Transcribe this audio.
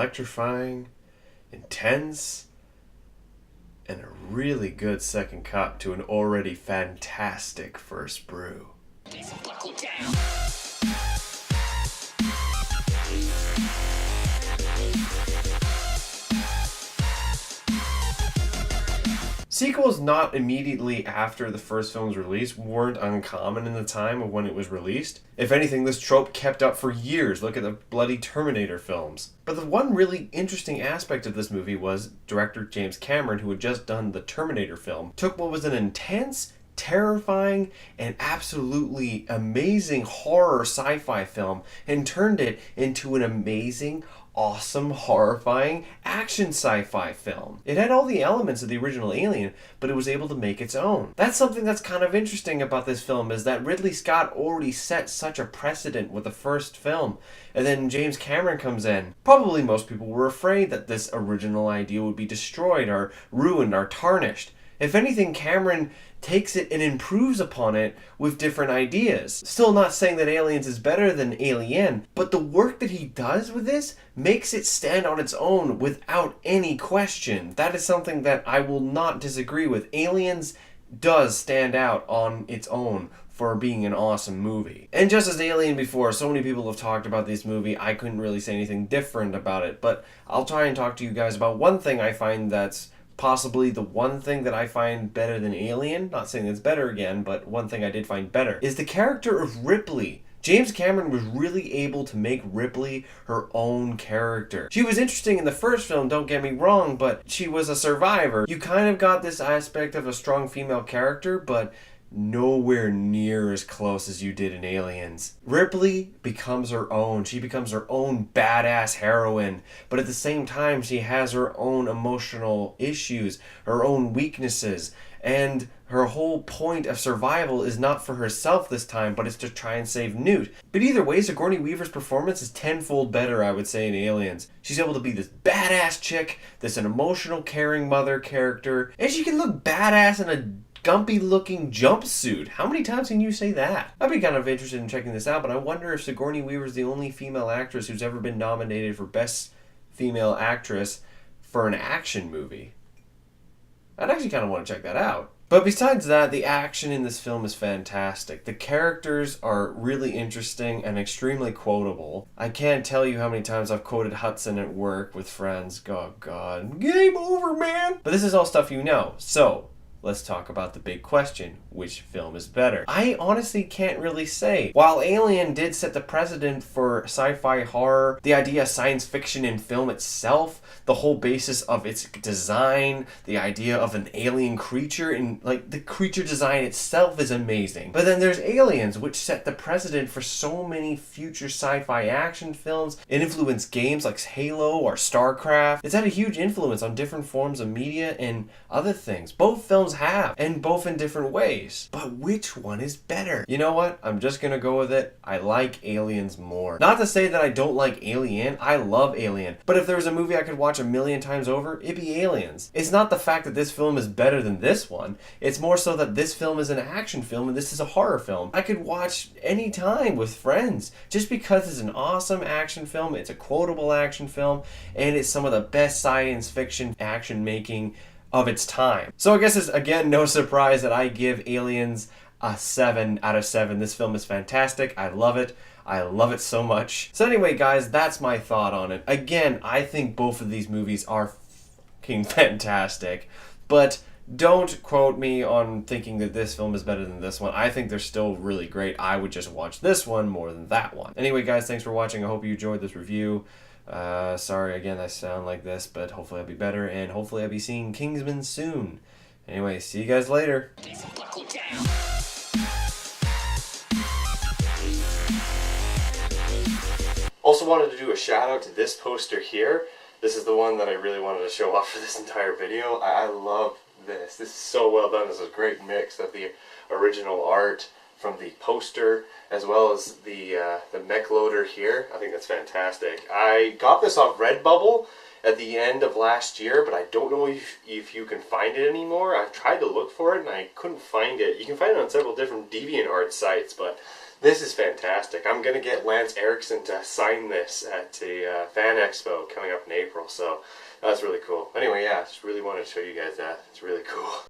electrifying, intense, and a really good second cup to an already fantastic first brew. Sequels not immediately after the first film's release weren't uncommon in the time of when it was released. If anything, this trope kept up for years. Look at the bloody Terminator films. But the one really interesting aspect of this movie was director James Cameron, who had just done the Terminator film, took what was an intense, terrifying, and absolutely amazing horror sci-fi film and turned it into an amazing, awesome, horrifying action sci-fi film. It had all the elements of the original Alien, but it was able to make its own. That's something that's kind of interesting about this film, is that Ridley Scott already set such a precedent with the first film, and then James Cameron comes in. Probably most people were afraid that this original idea would be destroyed or ruined or tarnished. If anything, Cameron takes it and improves upon it with different ideas. Still not saying that Aliens is better than Alien, but the work that he does with this makes it stand on its own without any question. That is something that I will not disagree with. Aliens does stand out on its own for being an awesome movie. And just as Alien before, so many people have talked about this movie, I couldn't really say anything different about it, but I'll try and talk to you guys about one thing I find that's possibly the one thing that I find better than Alien. Not saying it's better again, but one thing I did find better is the character of Ripley. James Cameron was really able to make Ripley her own character. She was interesting in the first film, don't get me wrong, but she was a survivor. You kind of got this aspect of a strong female character, but nowhere near as close as you did in Aliens. Ripley becomes her own. She becomes her own badass heroine, but at the same time she has her own emotional issues, her own weaknesses, and her whole point of survival is not for herself this time, but it's to try and save Newt. But either way, Sigourney Weaver's performance is tenfold better, I would say, in Aliens. She's able to be this badass chick, this an emotional, caring mother character, and she can look badass in a gumpy looking jumpsuit. How many times can you say that? I'd be kind of interested in checking this out, but I wonder if Sigourney Weaver is the only female actress who's ever been nominated for Best Female Actress for an action movie. I'd actually kind of want to check that out. But besides that, the action in this film is fantastic. The characters are really interesting and extremely quotable. I can't tell you how many times I've quoted Hudson at work with friends. Oh God, game over, man! But this is all stuff you know, so let's talk about the big question. Which film is better? I honestly can't really say. While Alien did set the precedent for sci-fi horror, the idea of science fiction in film itself, the whole basis of its design, the idea of an alien creature, and like the creature design itself is amazing. But then there's Aliens, which set the precedent for so many future sci-fi action films. It influenced games like Halo or StarCraft. It's had a huge influence on different forms of media and other things. Both films have, and both in different ways. But which one is better? You know what? I'm just gonna go with it. I like Aliens more. Not to say that I don't like Alien. I love Alien. But if there was a movie I could watch a million times over, it'd be Aliens. It's not the fact that this film is better than this one. It's more so that this film is an action film and this is a horror film. I could watch any time with friends just because it's an awesome action film. It's a quotable action film, and it's some of the best science fiction action making of its time. So I guess it's, again, no surprise that I give Aliens a 7 out of 7. This film is fantastic. I love it. I love it so much. So anyway, guys, that's my thought on it. Again, I think both of these movies are fucking fantastic, but don't quote me on thinking that this film is better than this one. I think they're still really great. I would just watch this one more than that one. Anyway, guys, thanks for watching. I hope you enjoyed this review. Sorry again I sound like this, but hopefully I'll be better, and hopefully I'll be seeing Kingsman soon. Anyway, see you guys later. Also wanted to do a shout out to this poster here. This is the one that I really wanted to show off for this entire video. I love this. This is so well done. This is a great mix of the original art from the poster as well as the mech loader here. I think that's fantastic. I got this off Redbubble at the end of last year, but I don't know if you can find it anymore. I've tried to look for it and I couldn't find it. You can find it on several different DeviantArt sites, but This is fantastic. I'm going to get Lance Herikson to sign this at the Fan Expo coming up in April, so that's really cool. Anyway, yeah, just really wanted to show you guys that. It's really cool.